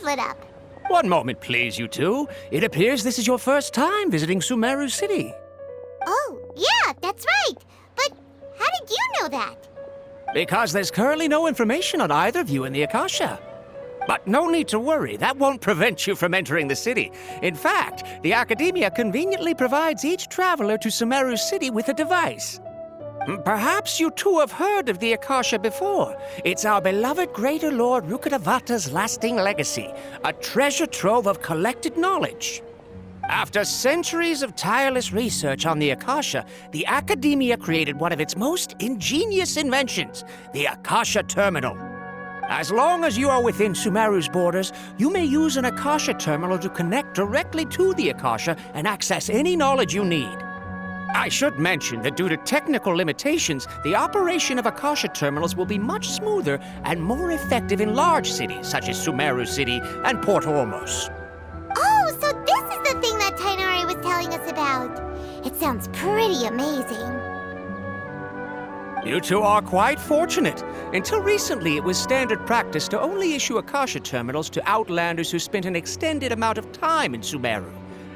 bracelet up. One moment, please, you two. It appears this is your first time visiting Sumeru City. Oh, yeah, that's right. But how did you know that? Because there's currently no information on either of you in the Akasha. But no need to worry, that won't prevent you from entering the city. In fact, the Academia conveniently provides each traveler to Sumeru City with a device. Perhaps you two have heard of the Akasha before. It's our beloved Greater Lord Rukkhadevata's lasting legacy, a treasure trove of collected knowledge. After centuries of tireless research on the Akasha, the Academia created one of its most ingenious inventions, the Akasha Terminal. As long as you are within Sumeru's borders, you may use an Akasha terminal to connect directly to the Akasha and access any knowledge you need. I should mention that due to technical limitations, the operation of Akasha terminals will be much smoother and more effective in large cities such as Sumeru City and Port Ormos. Oh, so this is the thing that Tainari was telling us about. It sounds pretty amazing. You two are quite fortunate. Until recently, it was standard practice to only issue Akasha terminals to outlanders who spent an extended amount of time in Sumeru.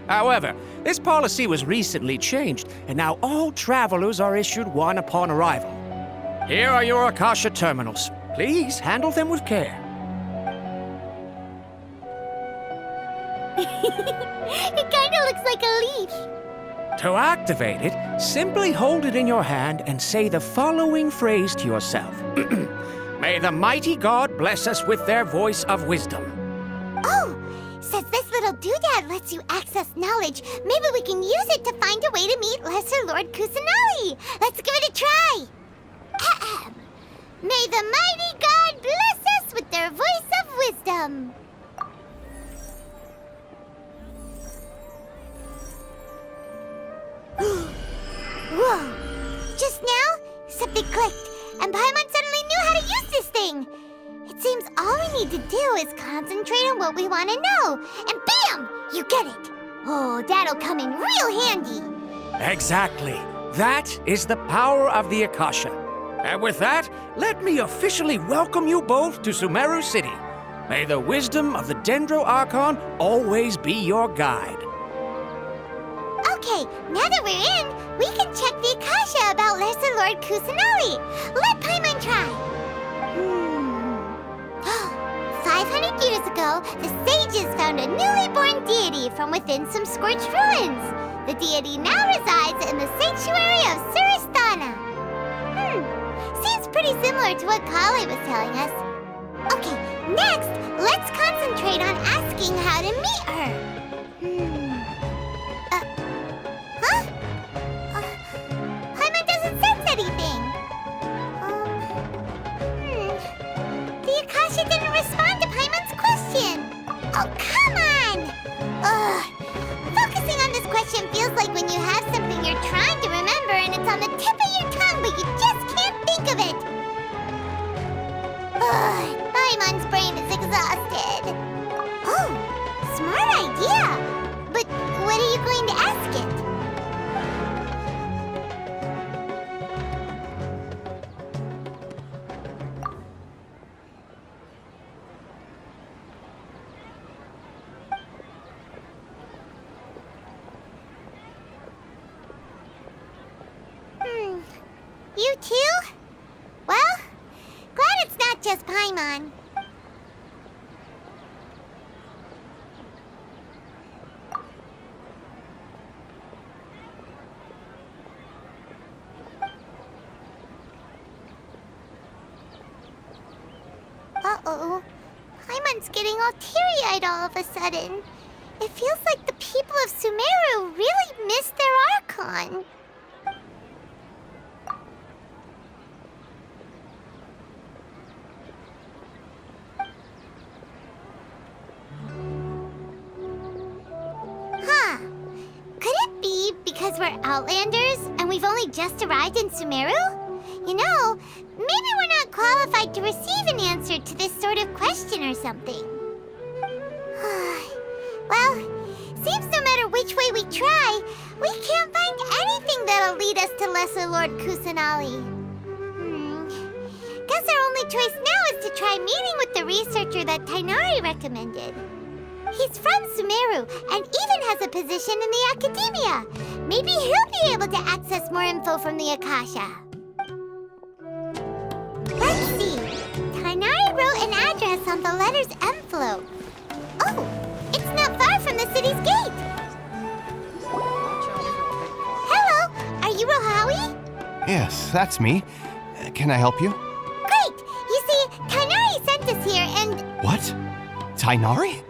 However, this policy was recently changed, and now all travelers are issued one upon arrival. Here are your Akasha terminals. Please handle them with care. It kind of looks like a leash. To activate it, simply hold it in your hand and say the following phrase to yourself. May the mighty God bless us with their voice of wisdom. Oh, since this little doodad lets you access knowledge, maybe we can use it to find a way to meet Lesser Lord Kusanali. Let's give it a try. Ahem. May the mighty God bless us with their voice of wisdom. Whoa! Just now, something clicked, and Paimon suddenly knew how to use this thing. It seems all we need to do is concentrate on what we want to know, and bam! You get it. Oh, that'll come in real handy. Exactly. That is the power of the Akasha. And with that, let me officially welcome you both to Sumeru City. May the wisdom of the Dendro Archon always be your guide. Okay, now that we're in, we can check the Akasha about Lesser Lord Kusanali. Let Paimon try. 500 years ago, the sages found a newly born deity from within some scorched ruins. The deity now resides in the sanctuary of Surasthana. Seems pretty similar to what Kale was telling us. Okay, next, let's concentrate on asking how to meet her. Paimon doesn't sense anything. The Akasha didn't respond to Paimon's question. Oh, come on! Focusing on this question feels like when you have something you're trying to remember and it's on the tip of your tongue, but you just can't think of it. Paimon's brain is exhausted. Oh, smart idea. But what are you going to ask it? You too? Well, glad it's not just Paimon. Uh-oh. Paimon's getting all teary-eyed all of a sudden. It feels like the people of Sumeru really missed their Archon. Because we're Outlanders and we've only just arrived in Sumeru? You know, maybe we're not qualified to receive an answer to this sort of question or something. Well, seems no matter which way we try, we can't find anything that'll lead us to Lesser Lord Kusanali. guess our only choice now is to try meeting with the researcher that Tainari recommended. He's from Sumeru and even has a position in the academia. Maybe he'll be able to access more info from the Akasha. Let's see. Tainari wrote an address on the letter's envelope. Oh, it's not far from the city's gate. Hello, are you Rohawi? Yes, that's me. Can I help you? Great! You see, Tainari sent us here and... What? Tainari?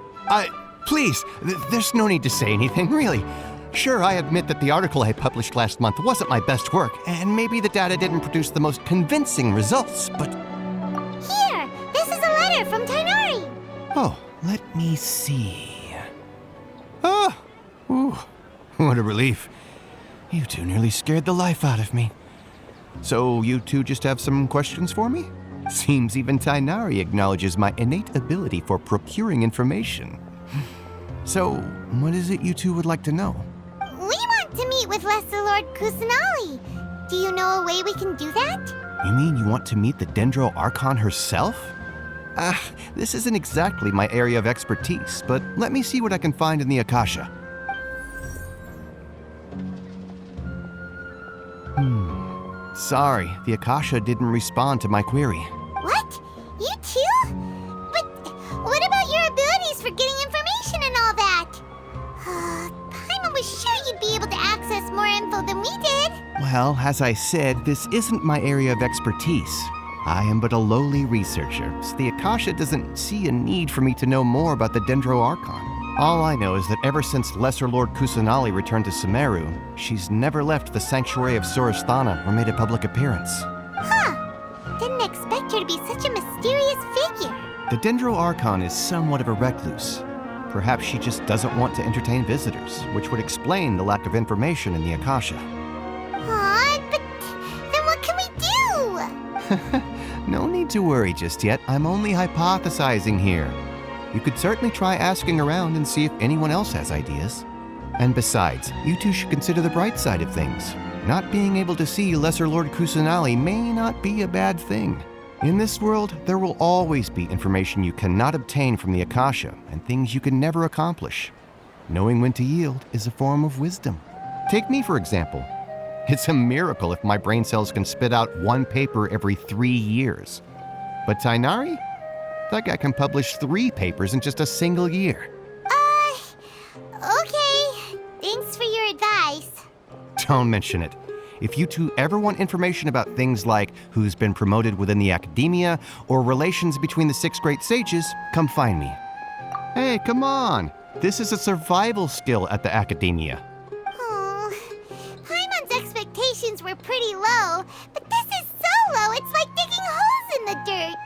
Please, there's no need to say anything, really. Sure, I admit that the article I published last month wasn't my best work, and maybe the data didn't produce the most convincing results, but... Here! This is a letter from Tainari! Oh, let me see... Oh! Ooh, what a relief. You two nearly scared the life out of me. So, you two just have some questions for me? Seems even Tainari acknowledges my innate ability for procuring information. So, what is it you two would like to know? We want to meet with Lesser Lord Kusanali. Do you know a way we can do that? You mean you want to meet the Dendro Archon herself? This isn't exactly my area of expertise, but let me see what I can find in the Akasha. Sorry, the Akasha didn't respond to my query. What? You too? But what about your abilities for getting information and all that? Paimon was sure you'd be able to access more info than we did. Well, as I said, this isn't my area of expertise. I am but a lowly researcher, so the Akasha doesn't see a need for me to know more about the Dendro Archon. All I know is that ever since Lesser Lord Kusanali returned to Sumeru, she's never left the sanctuary of Surasthana or made a public appearance. Huh. Didn't expect her to be such a mysterious figure. The Dendro Archon is somewhat of a recluse. Perhaps she just doesn't want to entertain visitors, which would explain the lack of information in the Akasha. But then what can we do? No need to worry just yet. I'm only hypothesizing here. You could certainly try asking around and see if anyone else has ideas. And besides, you two should consider the bright side of things. Not being able to see Lesser Lord Kusanali may not be a bad thing. In this world, there will always be information you cannot obtain from the Akasha and things you can never accomplish. Knowing when to yield is a form of wisdom. Take me, for example. It's a miracle if my brain cells can spit out one paper every 3 years. But Tainari? That guy can publish 3 papers in just a single year. Okay. Thanks for your advice. Don't mention it. If you two ever want information about things like who's been promoted within the academia or relations between the 6 great sages, come find me. Hey, come on. This is a survival skill at the academia. Oh, Paimon's expectations were pretty low, but this is so low it's like digging holes in the dirt.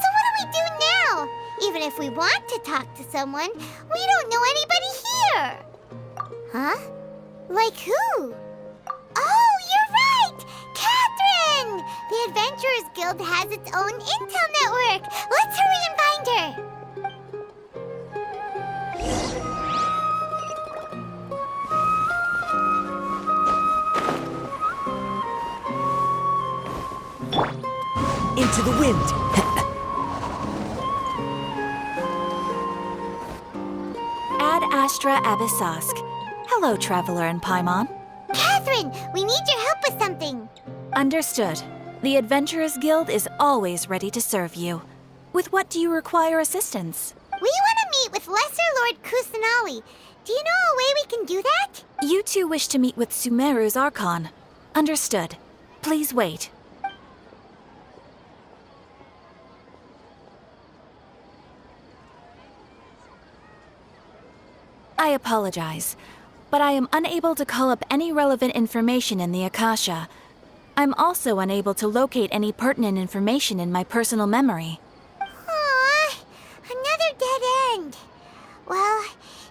So what do we do now? Even if we want to talk to someone, we don't know anybody here. Huh? Like who? Oh, you're right! Catherine! The Adventurers Guild has its own intel network. Let's hurry and find her. Into the wind. Ad Astra Abyssask. Hello, Traveler and Paimon. Catherine, we need your help with something. Understood. The Adventurers Guild is always ready to serve you. With what do you require assistance? We want to meet with Lesser Lord Kusanali. Do you know a way we can do that? You two wish to meet with Sumeru's Archon. Understood. Please wait. I apologize, but I am unable to call up any relevant information in the Akasha. I'm also unable to locate any pertinent information in my personal memory. Aww, another dead end. Well,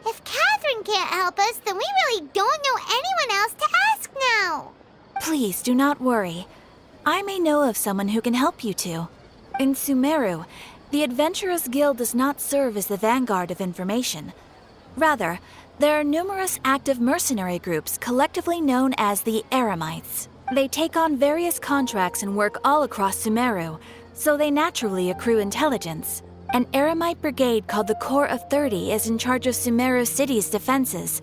if Catherine can't help us, then we really don't know anyone else to ask now. Please do not worry. I may know of someone who can help you two. In Sumeru, the Adventurers Guild does not serve as the vanguard of information. Rather, there are numerous active mercenary groups collectively known as the Eremites. They take on various contracts and work all across Sumeru, so they naturally accrue intelligence. An Eremite brigade called the Corps of 30 is in charge of Sumeru City's defenses.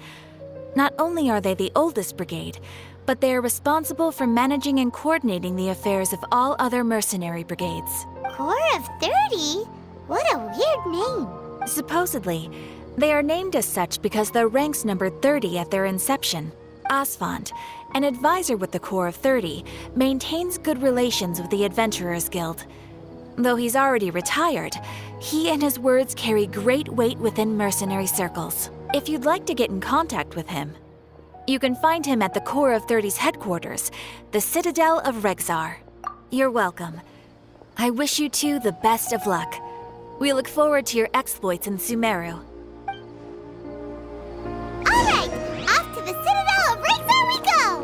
Not only are they the oldest brigade, but they are responsible for managing and coordinating the affairs of all other mercenary brigades. Corps of 30? What a weird name. Supposedly, they are named as such because their ranks numbered 30 at their inception. Asfand, an advisor with the Corps of 30, maintains good relations with the Adventurers Guild. Though he's already retired, he and his words carry great weight within mercenary circles. If you'd like to get in contact with him, you can find him at the Corps of 30's headquarters, the Citadel of Rexar. You're welcome. I wish you two the best of luck. We look forward to your exploits in Sumeru. All right, off to the Citadel of Rexar we go!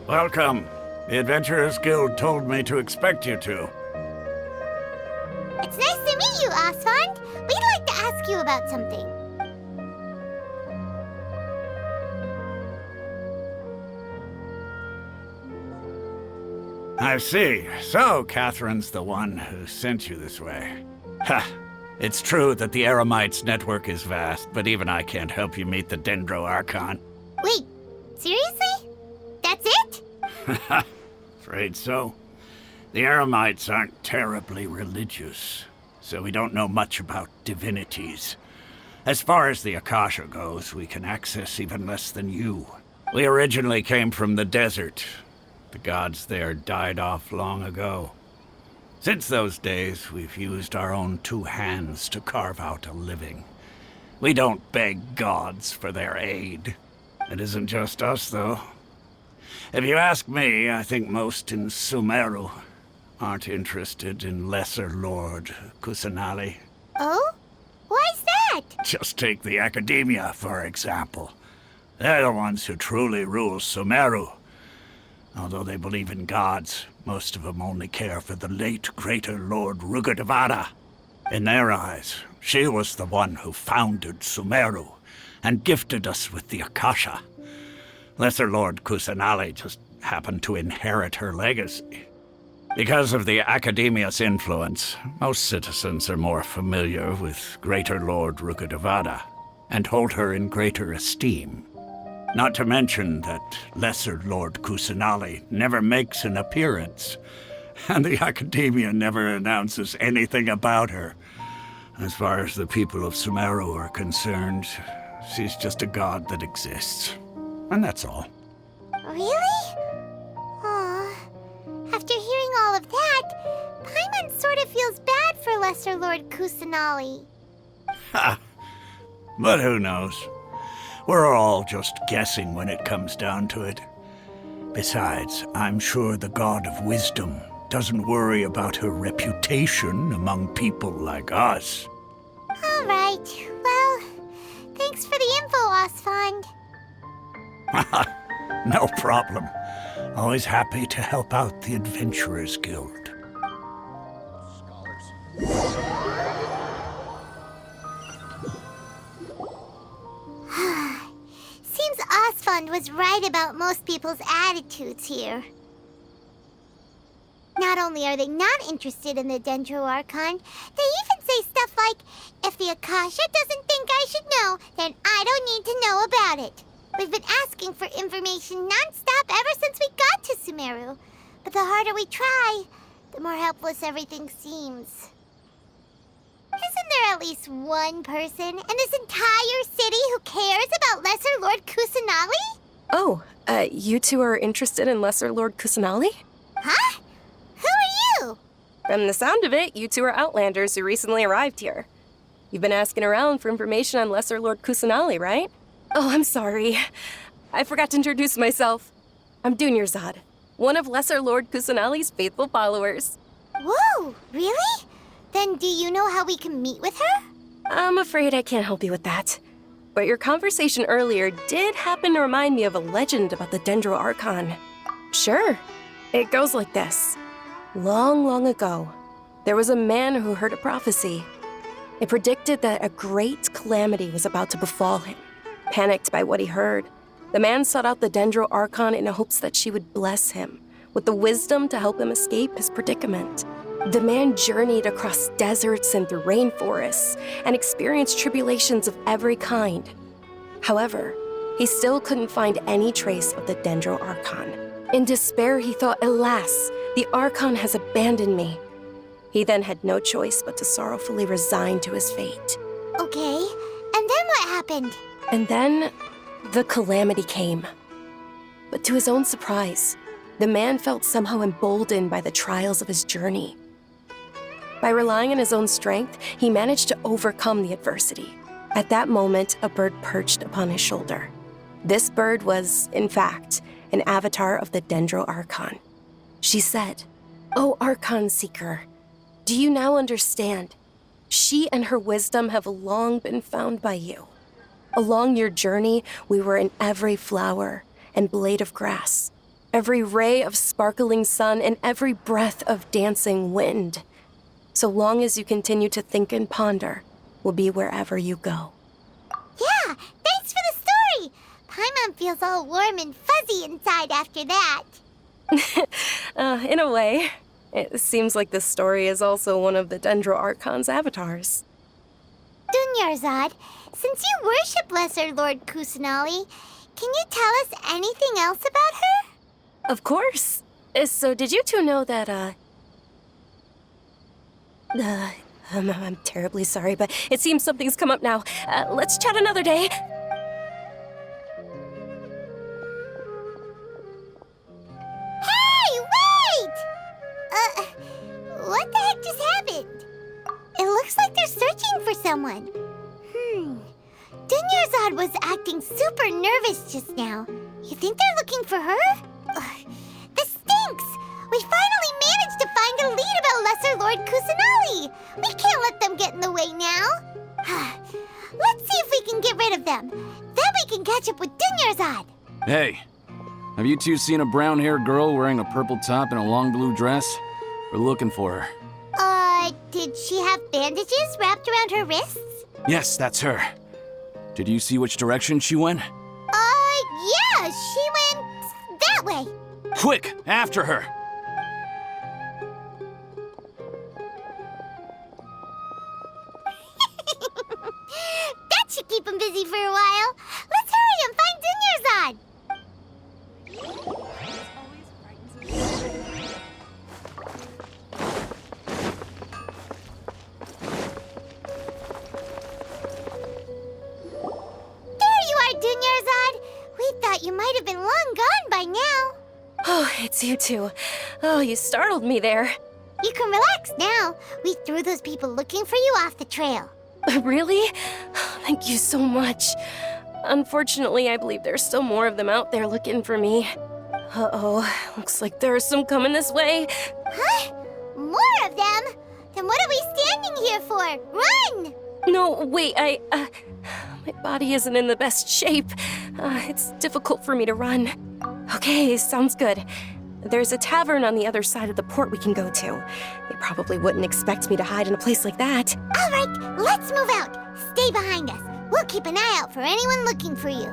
Welcome. The Adventurers Guild told me to expect you two. It's nice to meet you, Asfand. We'd like to ask you about something. I see. So, Catherine's the one who sent you this way. Ha! It's true that the Eremites' network is vast, but even I can't help you meet the Dendro Archon. Wait, seriously? That's it? Afraid so. The Eremites aren't terribly religious, so we don't know much about divinities. As far as the Akasha goes, we can access even less than you. We originally came from the desert. The gods there died off long ago. Since those days, we've used our own two hands to carve out a living. We don't beg gods for their aid. It isn't just us, though. If you ask me, I think most in Sumeru aren't interested in Lesser Lord Kusanali. Oh? Why's that? Just take the Academia, for example. They're the ones who truly rule Sumeru. Although they believe in gods, most of them only care for the late Greater Lord Rugadavada. In their eyes, she was the one who founded Sumeru and gifted us with the Akasha. Lesser Lord Kusanali just happened to inherit her legacy. Because of the Academia's influence, most citizens are more familiar with Greater Lord Rugadavada and hold her in greater esteem. Not to mention that Lesser Lord Kusanali never makes an appearance, and the Academia never announces anything about her. As far as the people of Sumeru are concerned, she's just a god that exists. And that's all. Really? Aw. After hearing all of that, Paimon sort of feels bad for Lesser Lord Kusanali. Ha! But who knows? We're all just guessing when it comes down to it. Besides, I'm sure the God of Wisdom doesn't worry about her reputation among people like us. All right. Well, thanks for the info, Asfand. No problem. Always happy to help out the Adventurers Guild. Seems Asfand was right about most people's attitudes here. Not only are they not interested in the Dendro Archon, they even say stuff like, if the Akasha doesn't think I should know, then I don't need to know about it. We've been asking for information non-stop ever since we got to Sumeru. But the harder we try, the more helpless everything seems. Isn't there at least one person in this entire city who cares about Lesser Lord Kusanali? Oh, you two are interested in Lesser Lord Kusanali? Huh? Who are you? From the sound of it, you two are Outlanders who recently arrived here. You've been asking around for information on Lesser Lord Kusanali, right? Oh, I'm sorry. I forgot to introduce myself. I'm Dunyarzad, one of Lesser Lord Kusanali's faithful followers. Whoa, really? Then do you know how we can meet with her? I'm afraid I can't help you with that. but your conversation earlier did happen to remind me of a legend about the Dendro Archon. Sure, it goes like this. Long, long ago, there was a man who heard a prophecy. It predicted that a great calamity was about to befall him. Panicked by what he heard, the man sought out the Dendro Archon in hopes that she would bless him with the wisdom to help him escape his predicament. The man journeyed across deserts and through rainforests and experienced tribulations of every kind. However, he still couldn't find any trace of the Dendro Archon. In despair, he thought, alas, the Archon has abandoned me. He then had no choice but to sorrowfully resign to his fate. Okay, and then what happened? And then, the calamity came. But to his own surprise, the man felt somehow emboldened by the trials of his journey. By relying on his own strength, he managed to overcome the adversity. At that moment, a bird perched upon his shoulder. This bird was, in fact, an avatar of the Dendro Archon. She said, "O Archon Seeker, do you now understand? She and her wisdom have long been found by you. Along your journey, we were in every flower and blade of grass, every ray of sparkling sun, and every breath of dancing wind. So long as you continue to think and ponder, we'll be wherever you go." Yeah, thanks for the story! Paimon feels all warm and fuzzy inside after that. In a way, it seems like this story is also one of the Dendro Archon's avatars. Dunyarzad, since you worship Lesser Lord Kusanali, can you tell us anything else about her? Of course. So did you two know that, I'm terribly sorry, but it seems something's come up now. Let's chat another day. Hey, wait! What the heck just happened? It looks like they're searching for someone. Dunyarzad was acting super nervous just now. You think they're looking for her? This stinks! We finally managed to find a lead about Lesser Lord Kusanali! We can't let them get in the way now! Let's see if we can get rid of them. Then we can catch up with Dunyarzad! Hey, have you two seen a brown-haired girl wearing a purple top and a long blue dress? We're looking for her. Did she have bandages wrapped around her wrists? Yes, that's her. Did you see which direction she went? Yeah, she went that way. Quick, after her! That should keep him busy for a while. Let's hurry and find Dunyarzad. There you are, Dunyarzad. We thought you might have been long gone by now. Oh, it's you two. Oh, you startled me there. You can relax now. We threw those people looking for you off the trail. Really? Thank you so much. Unfortunately, I believe there's still more of them out there looking for me. Uh-oh, looks like there are some coming this way. Huh? More of them? Then what are we standing here for? Run! No, wait, my body isn't in the best shape. It's difficult for me to run. Okay, sounds good. There's a tavern on the other side of the port we can go to. They probably wouldn't expect me to hide in a place like that. All right, let's move out. Stay behind us. We'll keep an eye out for anyone looking for you.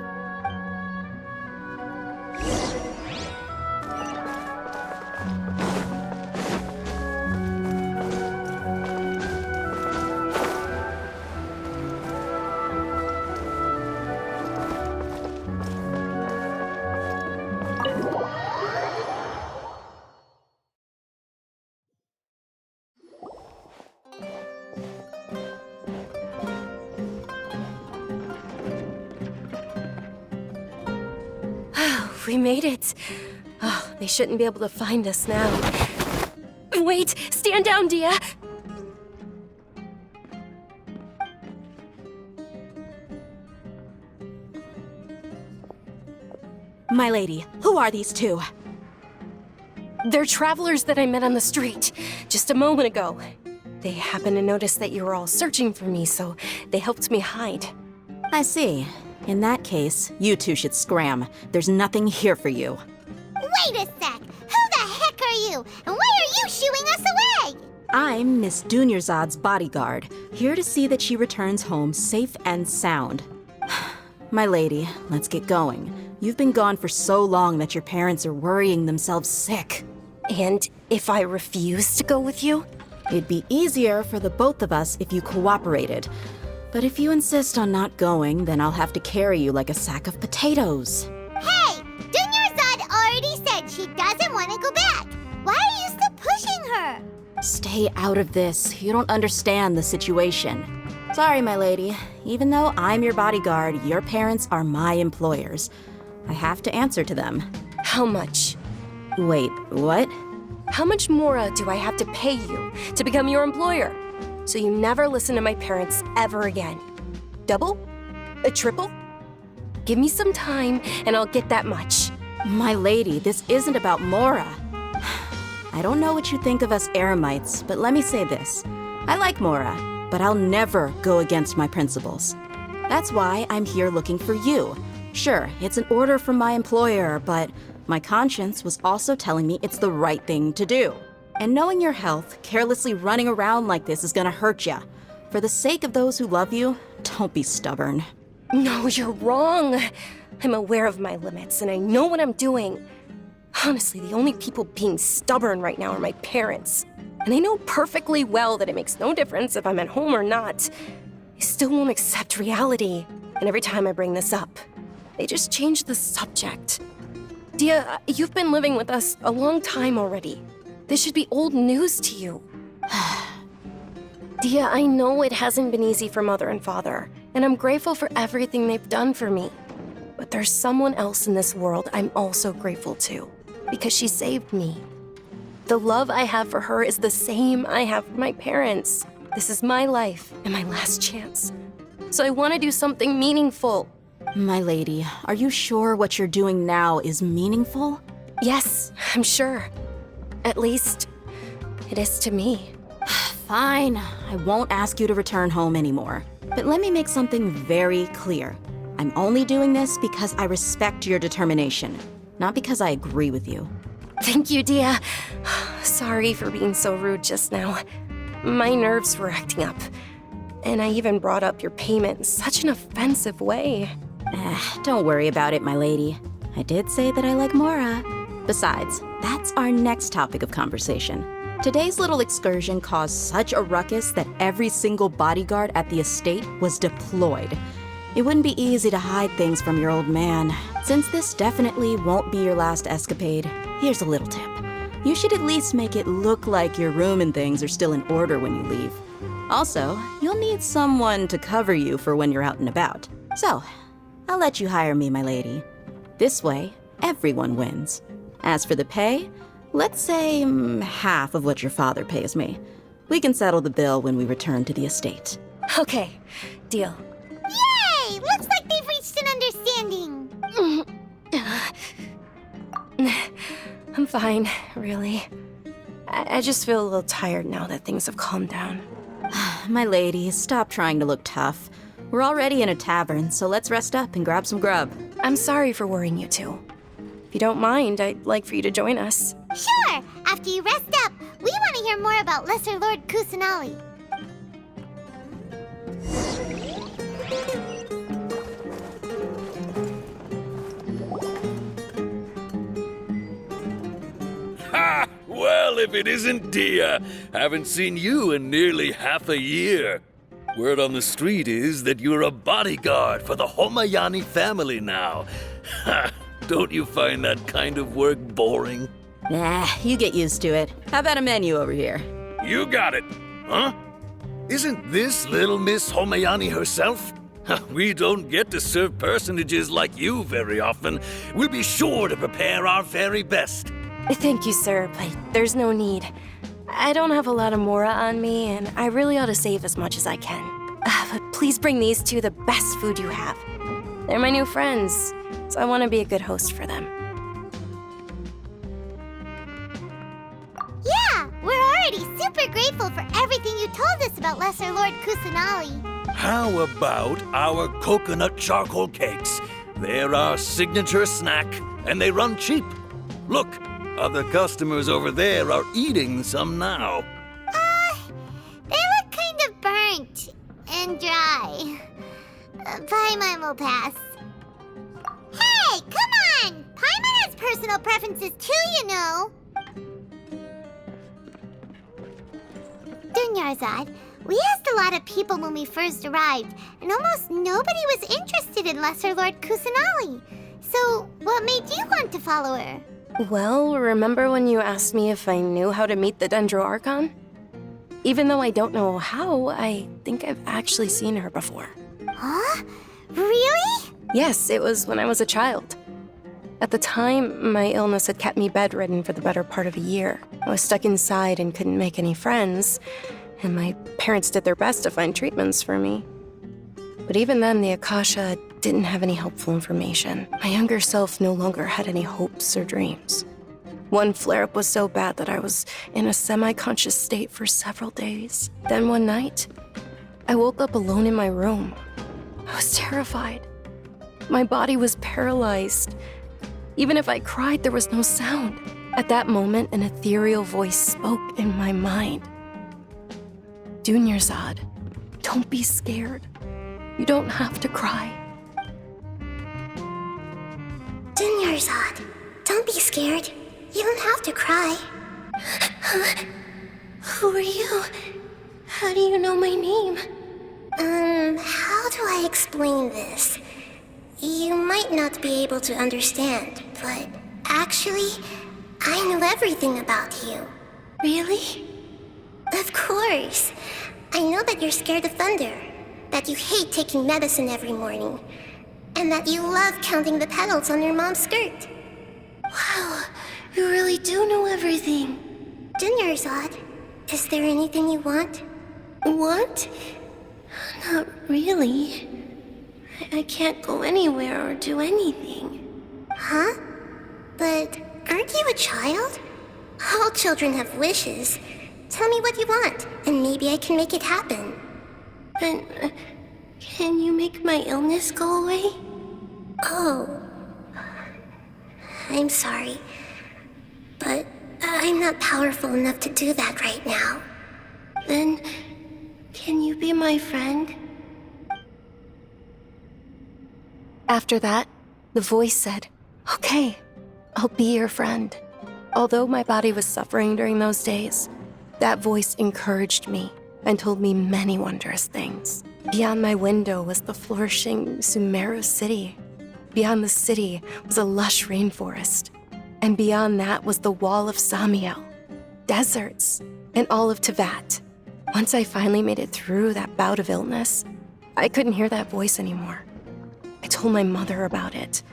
We made it. Oh, they shouldn't be able to find us now. Wait, stand down, Dia. My lady, who are these two? They're travelers that I met on the street just a moment ago. They happened to notice that you were all searching for me, so they helped me hide. I see. In that case, you two should scram. There's nothing here for you. Wait a sec! Who the heck are you? And why are you shooing us away? I'm Miss Dunyarzad's bodyguard, here to see that she returns home safe and sound. My lady, let's get going. You've been gone for so long that your parents are worrying themselves sick. And if I refuse to go with you? It'd be easier for the both of us if you cooperated. But if you insist on not going, then I'll have to carry you like a sack of potatoes. Hey! Dunyarzad already said she doesn't want to go back. Why are you still pushing her? Stay out of this. You don't understand the situation. Sorry, my lady. Even though I'm your bodyguard, your parents are my employers. I have to answer to them. How much? Wait, what? How much more do I have to pay you to become your employer? So you never listen to my parents ever again. Double? A triple? Give me some time and I'll get that much. My lady, this isn't about Mora. I don't know what you think of us Eremites, but let me say this. I like Mora, but I'll never go against my principles. That's why I'm here looking for you. Sure, it's an order from my employer, but my conscience was also telling me it's the right thing to do. And knowing your health, carelessly running around like this is gonna hurt ya. For the sake of those who love you, don't be stubborn. No, you're wrong. I'm aware of my limits and I know what I'm doing. Honestly, the only people being stubborn right now are my parents. And they know perfectly well that it makes no difference if I'm at home or not. They still won't accept reality. And every time I bring this up, they just change the subject. Dia, you've been living with us a long time already. This should be old news to you. Dia, I know it hasn't been easy for Mother and Father, and I'm grateful for everything they've done for me. But there's someone else in this world I'm also grateful to, because she saved me. The love I have for her is the same I have for my parents. This is my life and my last chance. So I want to do something meaningful. My lady, are you sure what you're doing now is meaningful? Yes, I'm sure. At least, it is to me. Fine, I won't ask you to return home anymore. But let me make something very clear. I'm only doing this because I respect your determination, not because I agree with you. Thank you, Dia. Sorry for being so rude just now. My nerves were acting up. And I even brought up your payment in such an offensive way. Don't worry about it, my lady. I did say that I like Mora. Besides, that's our next topic of conversation. Today's little excursion caused such a ruckus that every single bodyguard at the estate was deployed. It wouldn't be easy to hide things from your old man. Since this definitely won't be your last escapade, here's a little tip. You should at least make it look like your room and things are still in order when you leave. Also, you'll need someone to cover you for when you're out and about. So, I'll let you hire me, my lady. This way, everyone wins. As for the pay, let's say half of what your father pays me. We can settle the bill when we return to the estate. Okay, deal. Yay! Looks like they've reached an understanding. I'm fine, really. I just feel a little tired now that things have calmed down. My lady, stop trying to look tough. We're already in a tavern, so let's rest up and grab some grub. I'm sorry for worrying you two. If you don't mind, I'd like for you to join us. Sure! After you rest up, we want to hear more about Lesser Lord Kusanali. Ha! Well, if it isn't Dia, haven't seen you in nearly half a year. Word on the street is that you're a bodyguard for the Homayani family now. Ha! Don't you find that kind of work boring? Nah, you get used to it. How about a menu over here? You got it, huh? Isn't this little Miss Homayani herself? We don't get to serve personages like you very often. We'll be sure to prepare our very best. Thank you, sir, but there's no need. I don't have a lot of Mora on me, and I really ought to save as much as I can. But please bring these two the best food you have. They're my new friends, so I want to be a good host for them. Yeah, we're already super grateful for everything you told us about Lesser Lord Kusanali. How about our coconut charcoal cakes? They're our signature snack, and they run cheap. Look, other customers over there are eating some now. They look kind of burnt and dry. Paimon will pass. Hey, come on! Paimon has personal preferences too, you know. Dunyarzad, we asked a lot of people when we first arrived, and almost nobody was interested in Lesser Lord Kusanali. So, what made you want to follow her? Well, remember when you asked me if I knew how to meet the Dendro Archon? Even though I don't know how, I think I've actually seen her before. Huh? Really? Yes, it was when I was a child. At the time, my illness had kept me bedridden for the better part of a year. I was stuck inside and couldn't make any friends, and my parents did their best to find treatments for me. But even then, the Akasha didn't have any helpful information. My younger self no longer had any hopes or dreams. One flare-up was so bad that I was in a semi-conscious state for several days. Then one night, I woke up alone in my room. I was terrified. My body was paralyzed. Even if I cried, there was no sound. At that moment, an ethereal voice spoke in my mind. Dunyarzad, don't be scared. You don't have to cry. Dunyarzad, don't be scared. You don't have to cry. Who are you? How do you know my name? How do I explain this? You might not be able to understand, but actually, I know everything about you. Really? Of course. I know that you're scared of thunder, that you hate taking medicine every morning, and that you love counting the petals on your mom's skirt. Wow, you really do know everything. Dunyarzad, is there anything you want? Want? Not really. I can't go anywhere or do anything. Huh? But aren't you a child? All children have wishes. Tell me what you want, and maybe I can make it happen. But can you make my illness go away? Oh. I'm sorry. But I'm not powerful enough to do that right now. Then, can you be my friend? After that, the voice said, "Okay, I'll be your friend." Although my body was suffering during those days, that voice encouraged me and told me many wondrous things. Beyond my window was the flourishing Sumeru city. Beyond the city was a lush rainforest. And beyond that was the wall of Samiel, deserts, and all of Tevat. Once I finally made it through that bout of illness, I couldn't hear that voice anymore. I told my mother about it,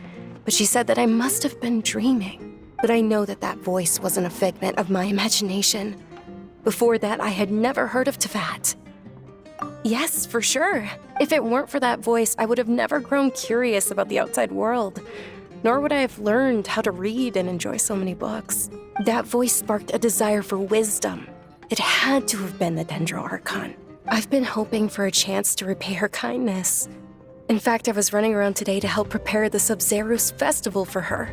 but she said that I must have been dreaming. But I know that that voice wasn't a figment of my imagination. Before that, I had never heard of Tevat. Yes, for sure. If it weren't for that voice, I would have never grown curious about the outside world, nor would I have learned how to read and enjoy so many books. That voice sparked a desire for wisdom. It had to have been the Dendro Archon. I've been hoping for a chance to repay her kindness. In fact, I was running around today to help prepare the Sub-Zerus festival for her.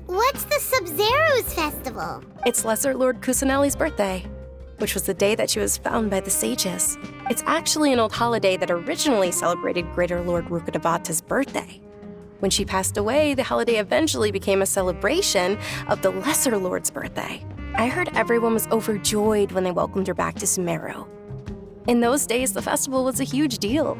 What's the Sub-Zerus festival? It's Lesser Lord Kusanali's birthday, which was the day that she was found by the sages. It's actually an old holiday that originally celebrated Greater Lord Rukkhadevata's birthday. When she passed away, the holiday eventually became a celebration of the Lesser Lord's birthday. I heard everyone was overjoyed when they welcomed her back to Sumeru. In those days, the festival was a huge deal.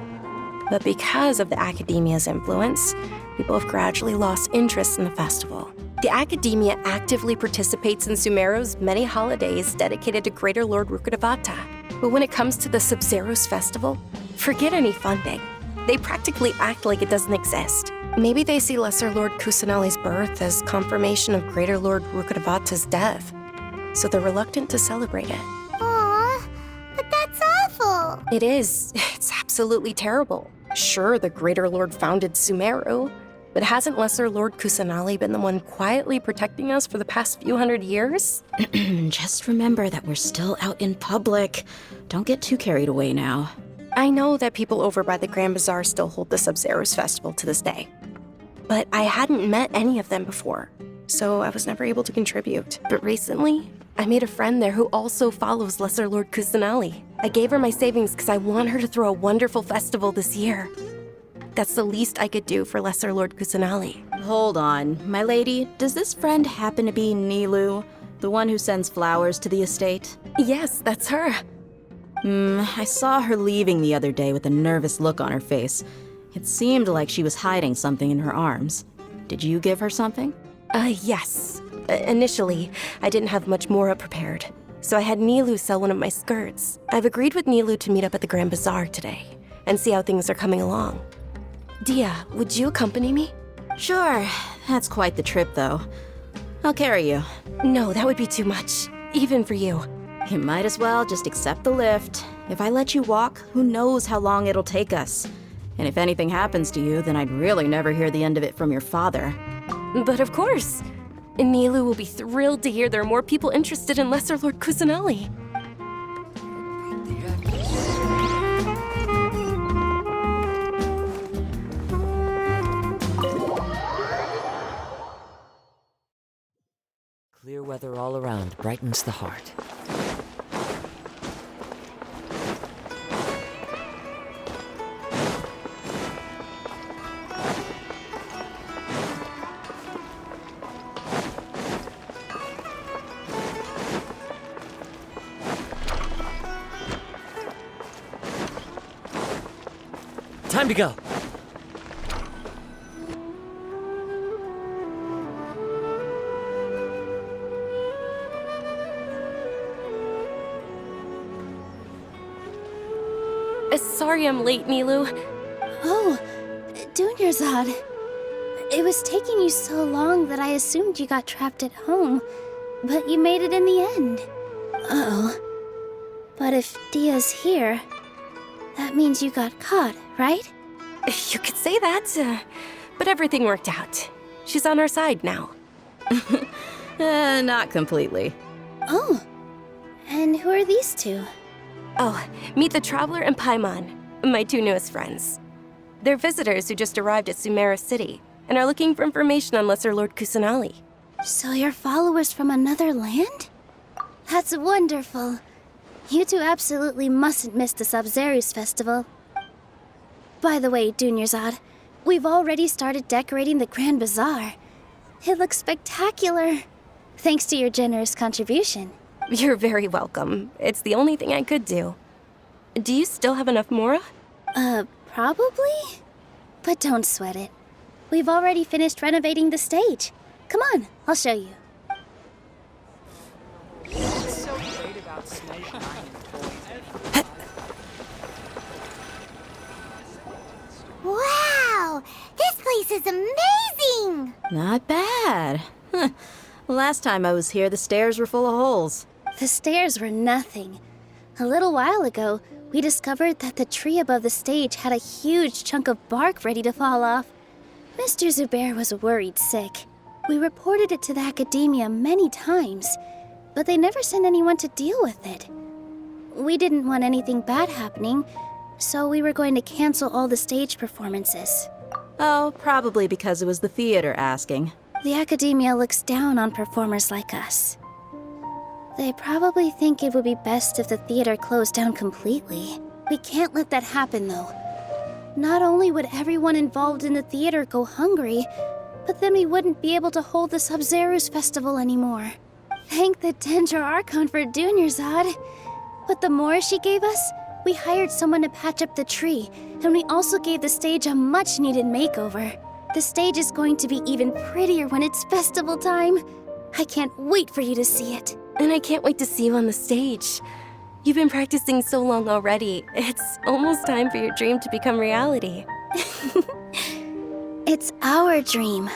But because of the Academia's influence, people have gradually lost interest in the festival. The Academia actively participates in Sumeru's many holidays dedicated to Greater Lord Rukkhadevata. But when it comes to the Sub-Zerus festival, forget any funding. They practically act like it doesn't exist. Maybe they see Lesser Lord Kusanali's birth as confirmation of Greater Lord Rukkhadevata's death, so they're reluctant to celebrate it. Aw, but that's awful. It is. It's absolutely terrible. Sure, the Greater Lord founded Sumeru, but hasn't Lesser Lord Kusanali been the one quietly protecting us for the past few hundred years? Just remember that we're still out in public. Don't get too carried away now. I know that people over by the Grand Bazaar still hold the Sub-Zero's festival to this day. But I hadn't met any of them before, so I was never able to contribute. But recently, I made a friend there who also follows Lesser Lord Kusanali. I gave her my savings because I want her to throw a wonderful festival this year. That's the least I could do for Lesser Lord Kusanali. Hold on, my lady. Does this friend happen to be Nilu, the one who sends flowers to the estate? Yes, that's her. I saw her leaving the other day with a nervous look on her face. It seemed like she was hiding something in her arms. Did you give her something? Yes. Initially, I didn't have much Mora prepared, so I had Nilu sell one of my skirts. I've agreed with Nilu to meet up at the Grand Bazaar today and see how things are coming along. Dia, would you accompany me? Sure. That's quite the trip, though. I'll carry you. No, that would be too much, even for you. You might as well just accept the lift. If I let you walk, who knows how long it'll take us. And if anything happens to you, then I'd really never hear the end of it from your father. But of course. Nilu will be thrilled to hear there are more people interested in Lesser Lord Kusanali. Clear weather all around brightens the heart. Time to go. Sorry I'm late, Nilu. Oh, Dunyarzad. It was taking you so long that I assumed you got trapped at home, but you made it in the end. Uh-oh. But if Dia's here, that means you got caught, right? You could say that, but everything worked out. She's on our side now. Not completely. Oh, and who are these two? Oh, meet the Traveler and Paimon, my two newest friends. They're visitors who just arrived at Sumeru City and are looking for information on Lesser Lord Kusanali. So you're followers from another land? That's wonderful. You two absolutely mustn't miss the Sub-Zero's festival. By the way, Dunyarzad, we've already started decorating the Grand Bazaar. It looks spectacular, thanks to your generous contribution. You're very welcome. It's the only thing I could do. Do you still have enough Mora? Probably? But don't sweat it. We've already finished renovating the stage. Come on, I'll show you. Wow! This place is amazing! Not bad. Last time I was here, the stairs were full of holes. The stairs were nothing. A little while ago, we discovered that the tree above the stage had a huge chunk of bark ready to fall off. Mr. Zubair was worried sick. We reported it to the academia many times, but they never sent anyone to deal with it. We didn't want anything bad happening, so we were going to cancel all the stage performances. Oh, probably because it was the theater asking. The academia looks down on performers like us. They probably think it would be best if the theater closed down completely. We can't let that happen, though. Not only would everyone involved in the theater go hungry, but then we wouldn't be able to hold the Sub-Zero's festival anymore. Thank the Dendra Archon for Dunyarzad. With the Mora she gave us, we hired someone to patch up the tree, and we also gave the stage a much-needed makeover. The stage is going to be even prettier when it's festival time. I can't wait for you to see it. And I can't wait to see you on the stage. You've been practicing so long already. It's almost time for your dream to become reality. It's our dream.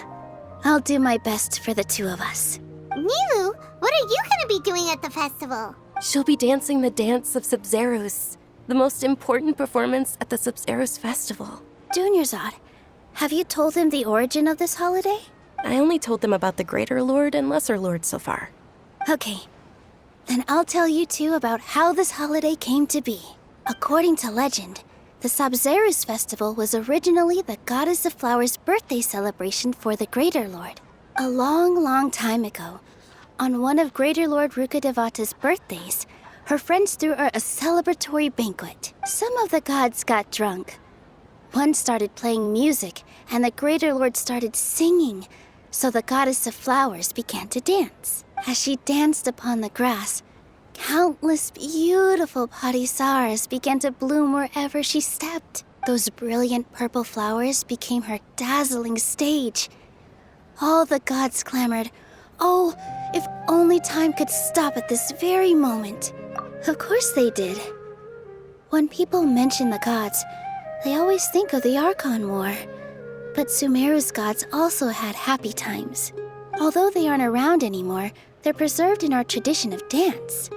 I'll do my best for the two of us. Nilu, what are you gonna be doing at the festival? She'll be dancing the dance of Sub-Zero's, the most important performance at the Sub-Zero's festival. Dunyarzad, have you told him the origin of this holiday? I only told them about the Greater Lord and Lesser Lord so far. Okay. Then I'll tell you two about how this holiday came to be. According to legend, the Sabzeruz festival was originally the Goddess of Flowers' birthday celebration for the Greater Lord. A long, long time ago, on one of Greater Lord Rukkhadevata's birthdays, her friends threw her a celebratory banquet. Some of the gods got drunk. One started playing music, and the Greater Lord started singing, so the Goddess of Flowers began to dance. As she danced upon the grass, countless beautiful parisaras began to bloom wherever she stepped. Those brilliant purple flowers became her dazzling stage. All the gods clamored, "Oh, if only time could stop at this very moment." Of course they did. When people mention the gods, they always think of the Archon War. But Sumeru's gods also had happy times. Although they aren't around anymore, they're preserved in our tradition of dance.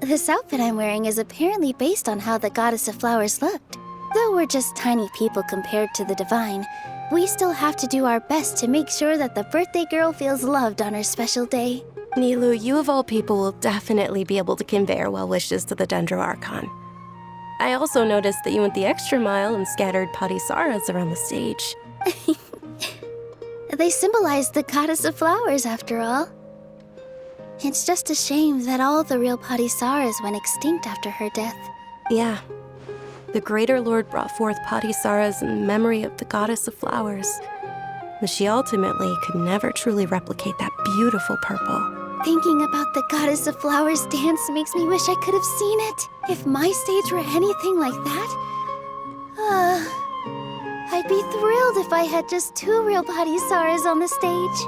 This outfit I'm wearing is apparently based on how the Goddess of Flowers looked. Though we're just tiny people compared to the divine, we still have to do our best to make sure that the birthday girl feels loved on her special day. Nilu, you of all people will definitely be able to convey our well wishes to the Dendro Archon. I also noticed that you went the extra mile and scattered parisaras around the stage. They symbolize the Goddess of Flowers, after all. It's just a shame that all the real parisaras went extinct after her death. Yeah. The Greater Lord brought forth parisaras in memory of the Goddess of Flowers, but she ultimately could never truly replicate that beautiful purple. Thinking about the Goddess of Flowers dance makes me wish I could have seen it. If my stage were anything like that, I'd be thrilled if I had just 2 real parisaras on the stage.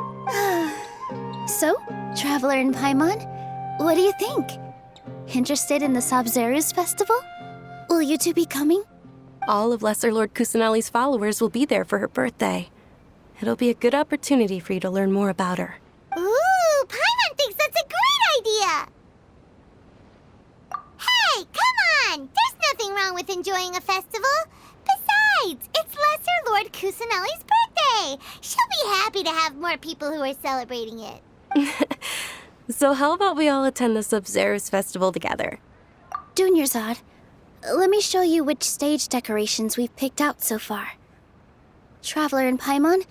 So, Traveler and Paimon, what do you think? Interested in the Sabzeruz festival? Will you two be coming? All of Lesser Lord Kusanali's followers will be there for her birthday. It'll be a good opportunity for you to learn more about her. Ooh, Paimon thinks that's a great idea! Hey, come on! There's nothing wrong with enjoying a festival. Besides, it's Lesser Lord Kusanali's birthday. She'll be happy to have more people who are celebrating it. So how about we all attend the Sabzeruz festival together? Dunyarzad, let me show you which stage decorations we've picked out so far. Traveler and Paimon,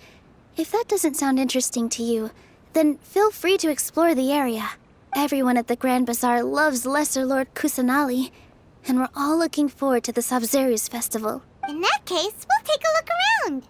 if that doesn't sound interesting to you, then feel free to explore the area. Everyone at the Grand Bazaar loves Lesser Lord Kusanali, and we're all looking forward to the Sabzeruz festival. In that case, we'll take a look around.